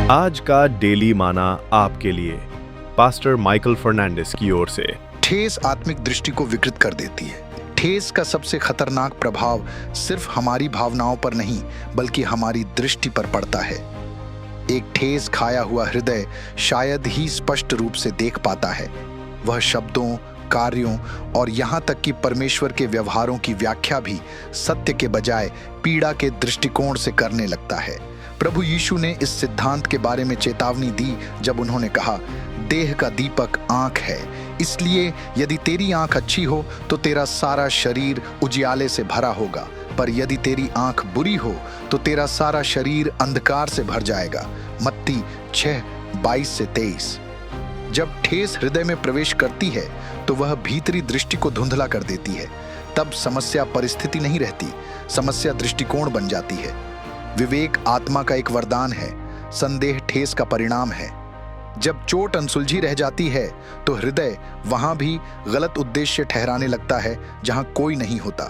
आज का डेली माना आपके लिए पास्टर माइकल फर्नांडिस की ओर से। ठेस आत्मिक दृष्टि को विकृत कर देती है। ठेस का सबसे खतरनाक प्रभाव सिर्फ हमारी भावनाओं पर नहीं बल्कि हमारी दृष्टि पर पड़ता है। एक ठेस खाया हुआ हृदय शायद ही स्पष्ट रूप से देख पाता है। वह शब्दों, कार्यों और यहाँ तक कि परमेश्वर के व्यवहारों की व्याख्या भी सत्य के बजाय पीड़ा के दृष्टिकोण से करने लगता है। प्रभु यीशु ने इस सिद्धांत के बारे में चेतावनी दी जब उन्होंने कहा, देह का दीपक आंख है, इसलिए यदि तेरी आंख अच्छी हो तो तेरा सारा शरीर उजियाले से भरा होगा, पर यदि तेरी आंख बुरी हो तो तेरा सारा शरीर अंधकार से भर जाएगा। मत्ती 6:22-23। जब ठेस हृदय में प्रवेश करती है तो वह भीतरी दृष्टि को धुंधला कर देती है। तब समस्या परिस्थिति नहीं रहती, समस्या दृष्टिकोण बन जाती है। विवेक आत्मा का एक वरदान है, संदेह ठेस का परिणाम है। जब चोट अनसुलझी रह जाती है तो हृदय वहां भी गलत उद्देश्य ठहराने लगता है जहां कोई नहीं होता।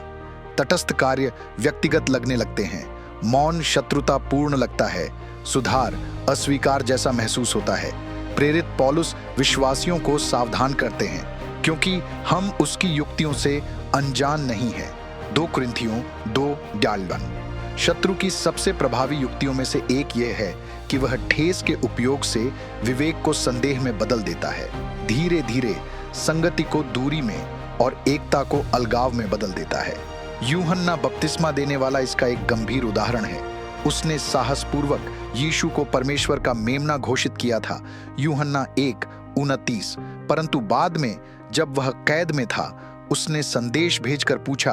तटस्थ कार्य व्यक्तिगत लगने लगते हैं, मौन शत्रुता पूर्ण लगता है, सुधार अस्वीकार जैसा महसूस होता है। प्रेरित पौलुस विश्वासियों को सावधान करते हैं क्योंकि हम उसकी युक्तियों से अनजान नहीं हैं। 2 कुरिन्थियों 2:11। शत्रु की सबसे प्रभावी युक्तियों में से एक यह है कि वह ठेस के उपयोग से विवेक को संदेह में बदल देता है। धीरे धीरे संगति को दूरी में और एकता को अलगाव में बदल देता है। यूहन्ना बपतिस्मा देने वाला इसका एक गंभीर उदाहरण है। उसने साहसपूर्वक यीशु को परमेश्वर का मेमना घोषित किया था, यूहन्ना 1:29। परंतु बाद में जब वह कैद में था उसने संदेश भेजकर पूछा,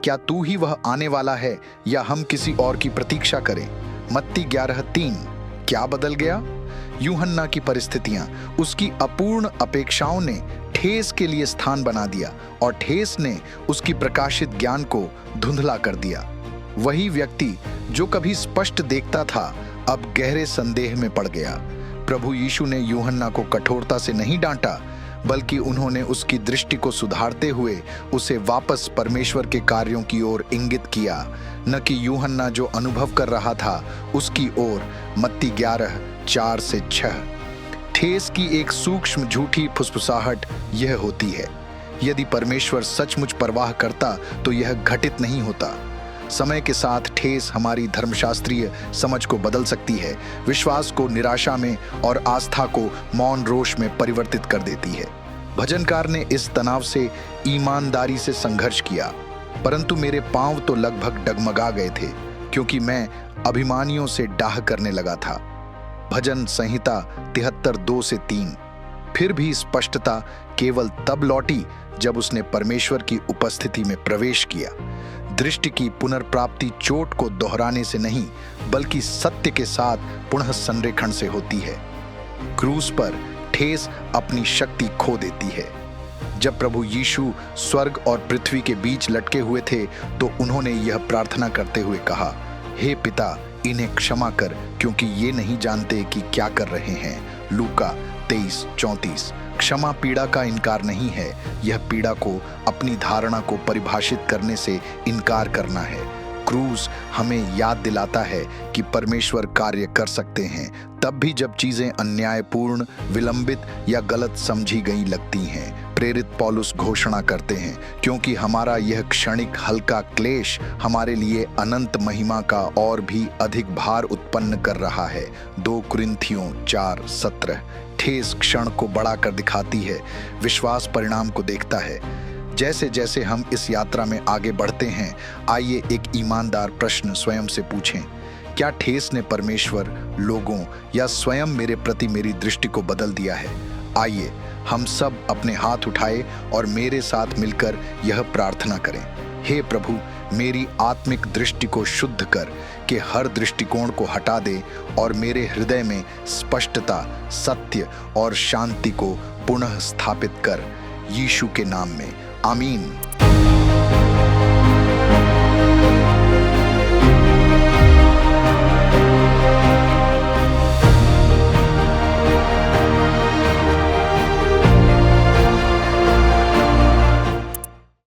क्या तू ही वह आने वाला है या हम किसी और की प्रतीक्षा करें? मत्ती 11:3। क्या बदल गया? यूहन्ना की परिस्थितियां, उसकी अपूर्ण अपेक्षाओं ने ठेस के लिए स्थान बना दिया और ठेस ने उसकी प्रकाशित ज्ञान को धुंधला कर दिया। वही व्यक्ति जो कभी स्पष्ट देखता था अब गहरे संदेह में पड़ गया। प्रभु यीशु ने यूहन्ना को कठोरता से नहीं डांटा बल्कि उन्होंने उसकी दृष्टि को सुधारते हुए उसे वापस परमेश्वर के कार्यों की ओर इंगित किया, न कि यूहन्ना जो अनुभव कर रहा था उसकी ओर। मत्ती 11:4-6। ठेस की एक सूक्ष्म झूठी फुसफुसाहट यह होती है, यदि परमेश्वर सचमुच परवाह करता तो यह घटित नहीं होता। समय के साथ ठेस हमारी धर्मशास्त्रीय समझ को बदल सकती है, विश्वास को निराशा में और आस्था को मौन रोष में परिवर्तित कर देती है। भजनकार ने इस तनाव से ईमानदारी से संघर्ष किया, परंतु मेरे पांव तो लगभग डगमगा गए थे क्योंकि मैं अभिमानियों से डाह करने लगा था। भजन संहिता 73:2-3। फिर भी स्पष्टता केवल तब लौटी जब उसने परमेश्वर की उपस्थिति में प्रवेश किया। दृष्टि की पुनर्प्राप्ति चोट को दोहराने से नहीं बल्कि सत्य के साथ पुनः संरेखण से होती है। क्रूस पर ठेस अपनी शक्ति खो देती है। जब प्रभु यीशु स्वर्ग और पृथ्वी के बीच लटके हुए थे तो उन्होंने यह प्रार्थना करते हुए कहा, हे पिता, इन्हें क्षमा कर क्योंकि ये नहीं जानते कि क्या कर रहे हैं। लूका 23:34। क्षमा पीड़ा का इनकार नहीं है, यह पीड़ा को अपनी धारणा को परिभाषित करने से इनकार करना है। क्रूस हमें याद दिलाता है कि परमेश्वर कार्य कर सकते हैं तब भी जब चीजें अन्यायपूर्ण, विलंबित या गलत समझी गई लगती हैं। प्रेरित पौलुस घोषणा करते हैं, क्योंकि हमारा यह क्षणिक हल्का क्लेश हमारे लिए अनंत महिमा का और भी अधिक भार उत्पन्न कर रहा है। 2 कुरिन्थियों 4:17। ठेस क्षण को बड़ा कर दिखाती है, विश्वास परिणाम को देखता है। जैसे जैसे हम इस यात्रा में आगे बढ़ते हैं, आइए एक ईमानदार प्रश्न स्वयं से पूछें, क्या ठेस ने परमेश्वर, लोगों या स्वयं मेरे प्रति मेरी दृष्टि को बदल दिया है? आइए हम सब अपने हाथ उठाएं और मेरे साथ मिलकर यह प्रार्थना करें, हे प्रभु, मेरी आत्मिक दृष्टि को शुद्ध कर के हर दृष्टिकोण को हटा दे और मेरे हृदय में स्पष्टता, सत्य और शांति को पुनः स्थापित कर। यीशु के नाम में, आमीन।